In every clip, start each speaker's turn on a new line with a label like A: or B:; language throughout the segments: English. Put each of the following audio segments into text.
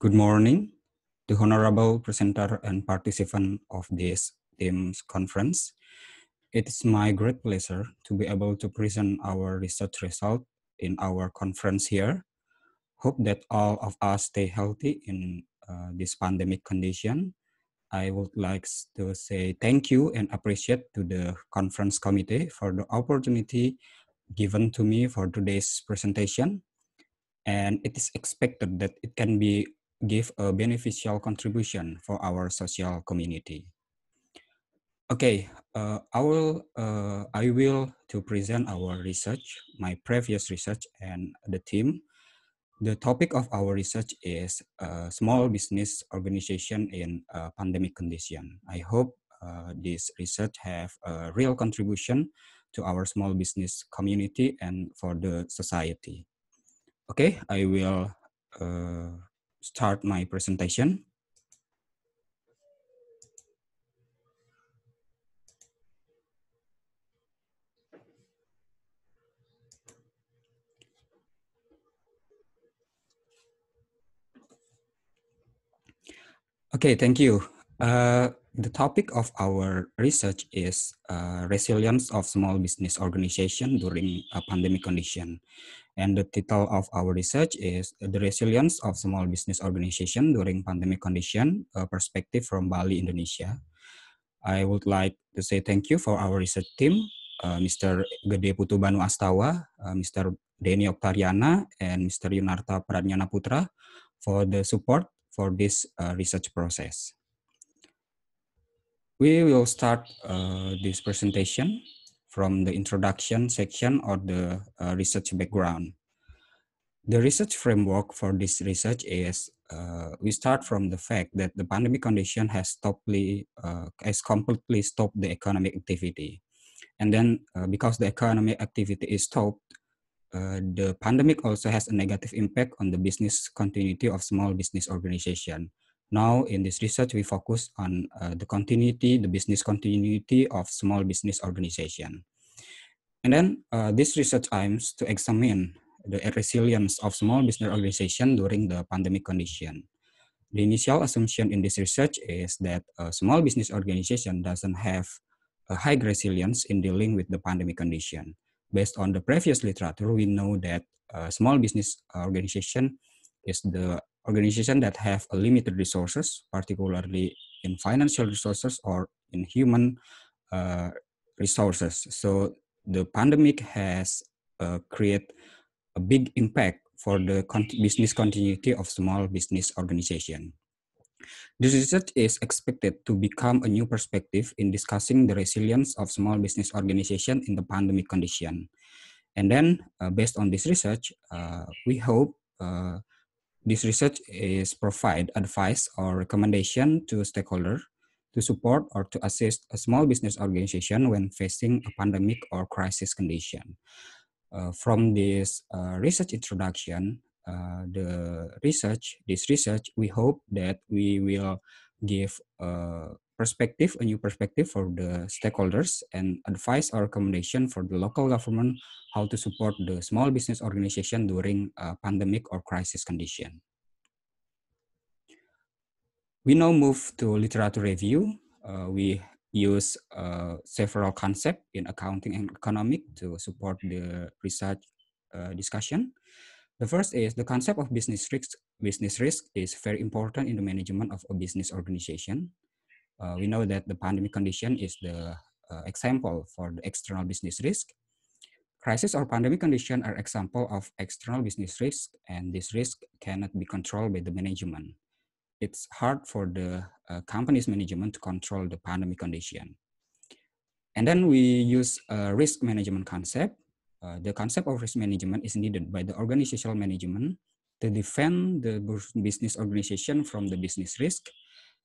A: Good morning, the honorable presenter and participant of this Teams conference. It is my great pleasure to be able to present our research result in our conference here. Hope that all of us stay healthy in this pandemic condition. I would like to say thank you and appreciate to the conference committee for the opportunity given to me for today's presentation. And it is expected that it can be give a beneficial contribution for our social community. Okay, I will to present our research, my previous research and the team. The topic of our research is small business organization in pandemic condition. I hope this research have a real contribution to our small business community and for the society. Okay, I will start my presentation. Okay, thank you. The topic of our research is resilience of small business organization during a pandemic condition. And the title of our research is The Resilience of Small Business Organization During Pandemic Condition, a Perspective from Bali, Indonesia. I would like to say thank you for our research team, Mr. Gede Putu Banu Astawa, Mr. Denny Oktariana, and Mr. Yunarta Pradnyana Putra for the support for this research process. We will start this presentation from the introduction section or the research background. The research framework for this research is we start from the fact that the pandemic condition has completely stopped the economic activity. And then because the economic activity is stopped, the pandemic also has a negative impact on the business continuity of small business organization. Now in this research, we focus on the business continuity of small business organization. And then this research aims to examine the resilience of small business organization during the pandemic condition. The initial assumption in this research is that a small business organization doesn't have a high resilience in dealing with the pandemic condition. Based on the previous literature, we know that a small business organization is the organization that have a limited resources, particularly in financial resources or in human resources. So the pandemic has created a big impact for the business continuity of small business organization. This research is expected to become a new perspective in discussing the resilience of small business organization in the pandemic condition. And then based on this research, we hope this research is provide advice or recommendation to stakeholders to support or to assist a small business organization when facing a pandemic or crisis condition. From this research introduction, this research, we hope that we will give a new perspective for the stakeholders and advice or recommendation for the local government how to support the small business organization during a pandemic or crisis condition. We now move to literature review. We use several concepts in accounting and economic to support the research discussion. The first is the concept of business risk. Business risk is very important in the management of a business organization. We know that the pandemic condition is the example for the external business risk. Crisis or pandemic condition are example of external business risk, and this risk cannot be controlled by the management. It's hard for the company's management to control the pandemic condition. And then we use a risk management concept. The concept of risk management is needed by the organizational management to defend the business organization from the business risk.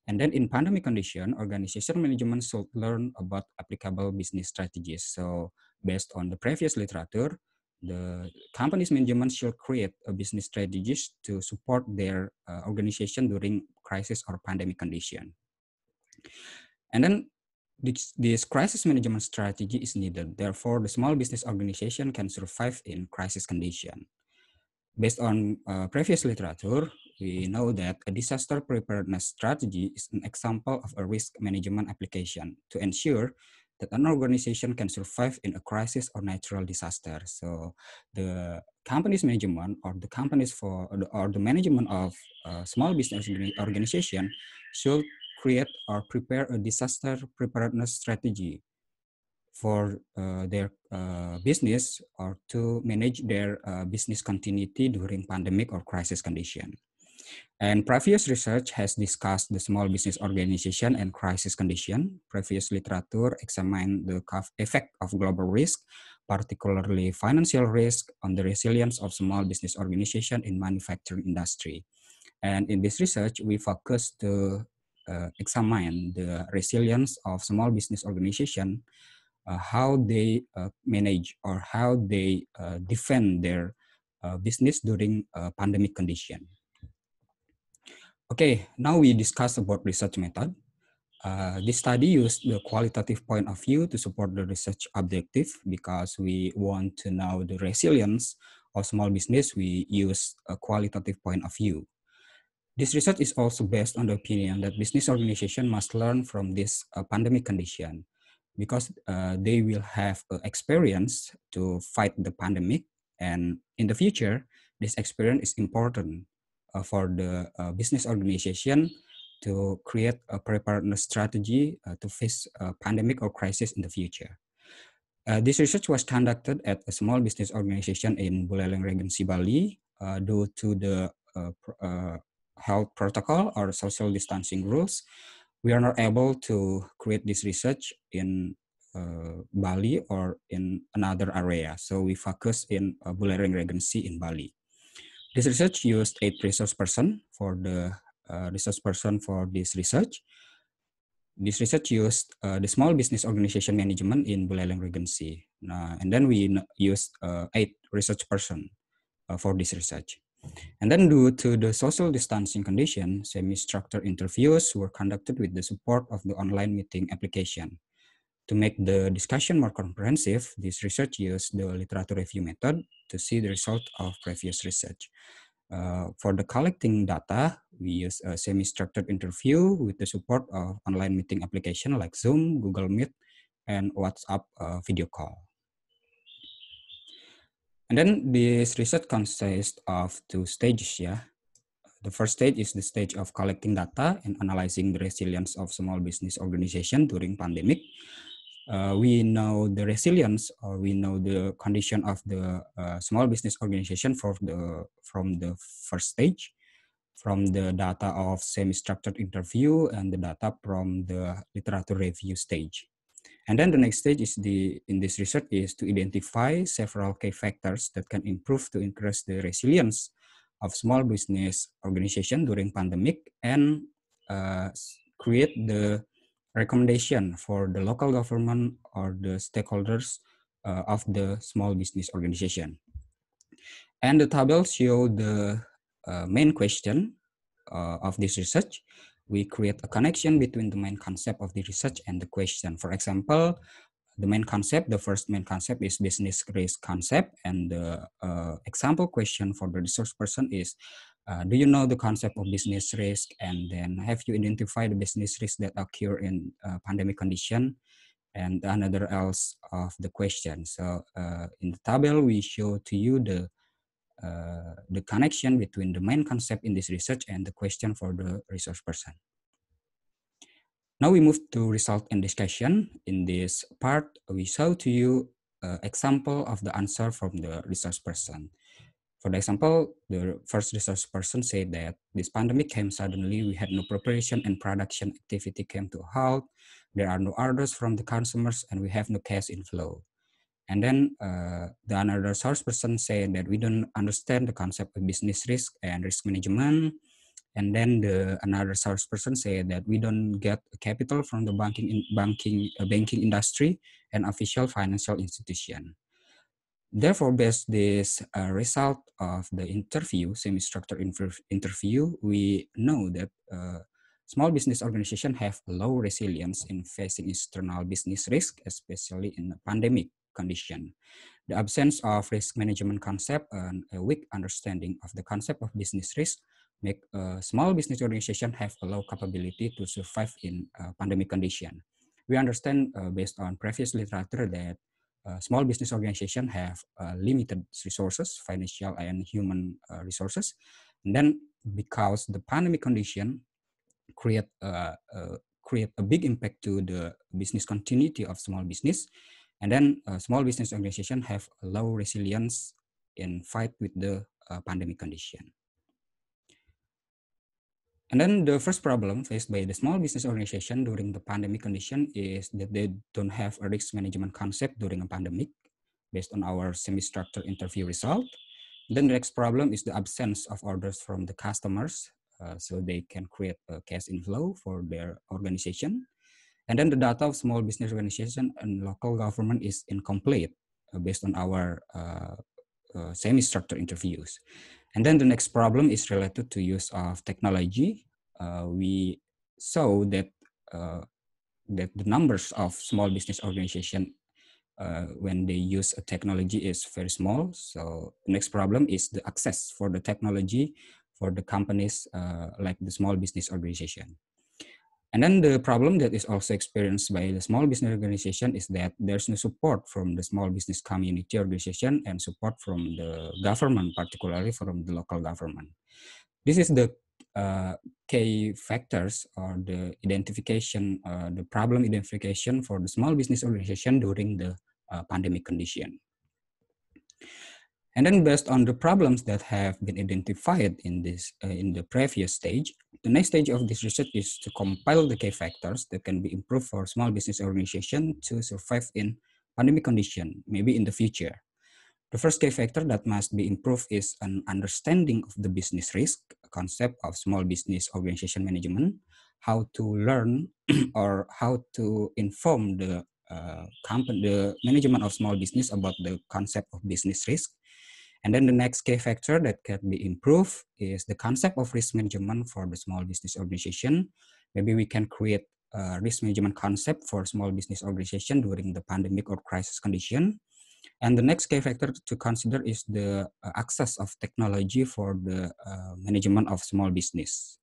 A: And then in pandemic condition, organizational management should learn about applicable business strategies. So based on the previous literature, the company's management should create a business strategies to support their organization during crisis or pandemic condition. And then this crisis management strategy is needed. Therefore, the small business organization can survive in crisis condition. Based on previous literature, we know that a disaster preparedness strategy is an example of a risk management application to ensure that an organization can survive in a crisis or natural disaster. So the company's management or the companies or the management of small business organization should create or prepare a disaster preparedness strategy for their business or to manage their business continuity during pandemic or crisis condition. And previous research has discussed the small business organization and crisis condition. Previous literature examined the effect of global risk, particularly financial risk, on the resilience of small business organization in manufacturing industry. And in this research, we focus to examine the resilience of small business organization, how they manage or how they defend their business during pandemic condition. Okay, now we discuss about research method. This study used the qualitative point of view to support the research objective because we want to know the resilience of small business. We use a qualitative point of view. This research is also based on the opinion that business organization must learn from this pandemic condition because they will have experience to fight the pandemic, and in the future, this experience is important for the business organization to create a preparedness strategy to face a pandemic or crisis in the future. This research was conducted at a small business organization in Buleleng Regency, Bali, due to the health protocol or social distancing rules. We are not able to create this research in Bali or in another area. So we focus in Buleleng Regency in Bali. This research used 8 resource person for the resource person for this research. This research used the small business organization management in Buleleng Regency. And then we used 8 research person for this research. And then due to the social distancing condition, semi-structured interviews were conducted with the support of the online meeting application. To make the discussion more comprehensive, this research used the literature review method to see the result of previous research. For the collecting data, we use a semi-structured interview with the support of online meeting application like Zoom, Google Meet, and WhatsApp video call. And then this research consists of 2 stages. Yeah, the first stage is the stage of collecting data and analyzing the resilience of small business organization during pandemic. We know the resilience, or we know the condition of the small business organization from the first stage, from the data of semi-structured interview and the data from the literature review stage. And then the next stage in this research is to identify several key factors that can improve to increase the resilience of small business organization during pandemic and create the recommendation for the local government or the stakeholders of the small business organization. And the table show the main question of this research. We create a connection between the main concept of the research and the question. For example, the first main concept is business risk concept, and the example question for the resource person is, do you know the concept of business risk? And then have you identified the business risk that occur in pandemic condition? And another else of the question. So in the table, we show to you the connection between the main concept in this research and the question for the resource person. Now we move to result and discussion. In this part, we show to you example of the answer from the resource person. For the example, the first resource person said that this pandemic came suddenly, we had no preparation and production activity came to a halt. There are no orders from the consumers and we have no cash inflow. And then the another source person said that we don't understand the concept of business risk and risk management. And then another source person said that we don't get capital from the banking industry and official financial institution. Therefore, based this result of the interview, semi-structured interview, we know that small business organizations have low resilience in facing external business risk, especially in a pandemic condition. The absence of risk management concept and a weak understanding of the concept of business risk make a small business organization have a low capability to survive in pandemic condition. We understand based on previous literature that small business organization have limited resources, financial and human resources. And then because the pandemic condition create create a big impact to the business continuity of small business, and then small business organization have a low resilience in fight with the pandemic condition. And then the first problem faced by the small business organization during the pandemic condition is that they don't have a risk management concept during a pandemic based on our semi-structured interview result. Then the next problem is the absence of orders from the customers, so they can create a cash inflow for their organization. And then the data of small business organization and local government is incomplete based on our semi-structured interviews. And then the next problem is related to use of technology. We saw that that the numbers of small business organization when they use a technology is very small. So the next problem is the access for the technology for the companies like the small business organization. And then the problem that is also experienced by the small business organization is that there's no support from the small business community organization and support from the government, particularly from the local government. This is the key factors or the identification, the problem identification for the small business organization during the pandemic condition. And then based on the problems that have been identified in this in the previous stage, the next stage of this research is to compile the key factors that can be improved for small business organization to survive in pandemic condition, maybe in the future. The first key factor that must be improved is an understanding of the business risk concept of small business organization management, how to learn or how to inform the company, the management of small business about the concept of business risk. And then the next key factor that can be improved is the concept of risk management for the small business organization. Maybe we can create a risk management concept for small business organization during the pandemic or crisis condition. And the next key factor to consider is the access of technology for the management of small business.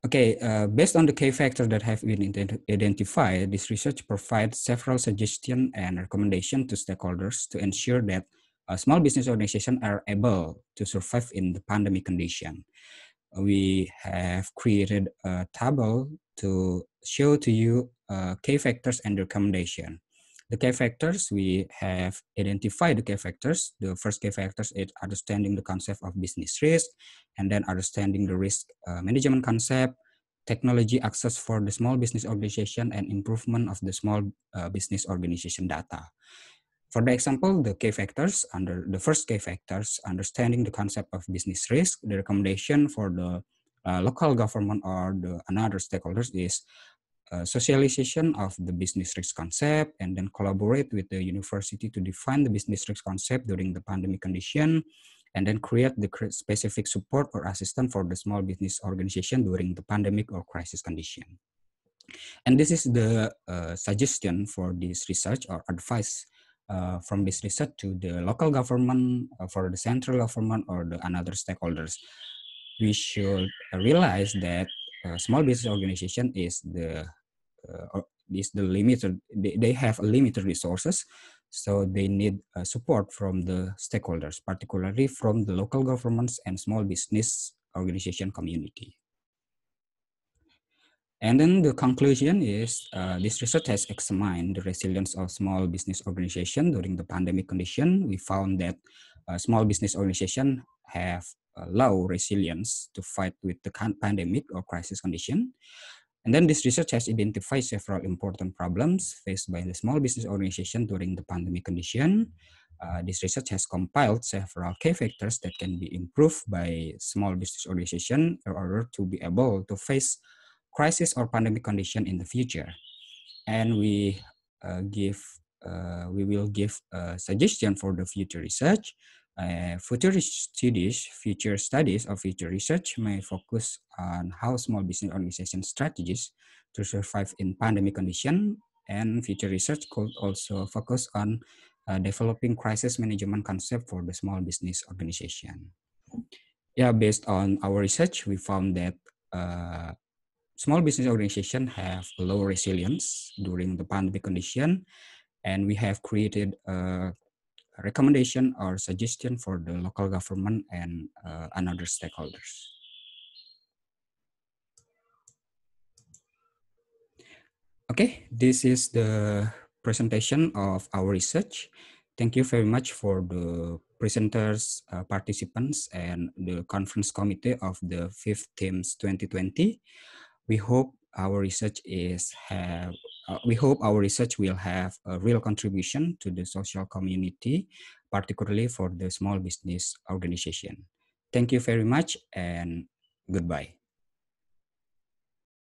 A: Okay, based on the key factors that have been identified, this research provides several suggestions and recommendations to stakeholders to ensure that small business organizations are able to survive in the pandemic condition. We have created a table to show to you key factors and recommendation. The key factors, we have identified the key factors. The first key factors is understanding the concept of business risk, and then understanding the risk management concept, technology access for the small business organization, and improvement of the small business organization data. For the example, the key factors, under the first key factors, understanding the concept of business risk, the recommendation for the local government or the another stakeholders is socialization of the business risk concept, and then collaborate with the university to define the business risk concept during the pandemic condition, and then create the specific support or assistance for the small business organization during the pandemic or crisis condition. And this is the suggestion for this research or advice from this research to the local government, for the central government, or the another stakeholders. We should realize that small business organization is the limited. They have limited resources, so they need support from the stakeholders, particularly from the local governments and small business organization community. And then the conclusion is this research has examined the resilience of small business organization during the pandemic condition. We found that small business organization have low resilience to fight with the pandemic or crisis condition. And then this research has identified several important problems faced by the small business organization during the pandemic condition. This research has compiled several key factors that can be improved by small business organization in order to be able to face crisis or pandemic condition in the future. And we will give a suggestion for the future research. Future studies of future research may focus on how small business organization strategies to survive in pandemic condition, and future research could also focus on developing crisis management concept for the small business organization. Yeah, based on our research, we found that uh, small business organizations have low resilience during the pandemic condition, and we have created a recommendation or suggestion for the local government and another stakeholders. Okay, this is the presentation of our research. Thank you very much for the presenters, participants, and the conference committee of the fifth Teams 2020. We hope our research we hope our research will have a real contribution to the social community, particularly for the small business organization. Thank you very much and goodbye.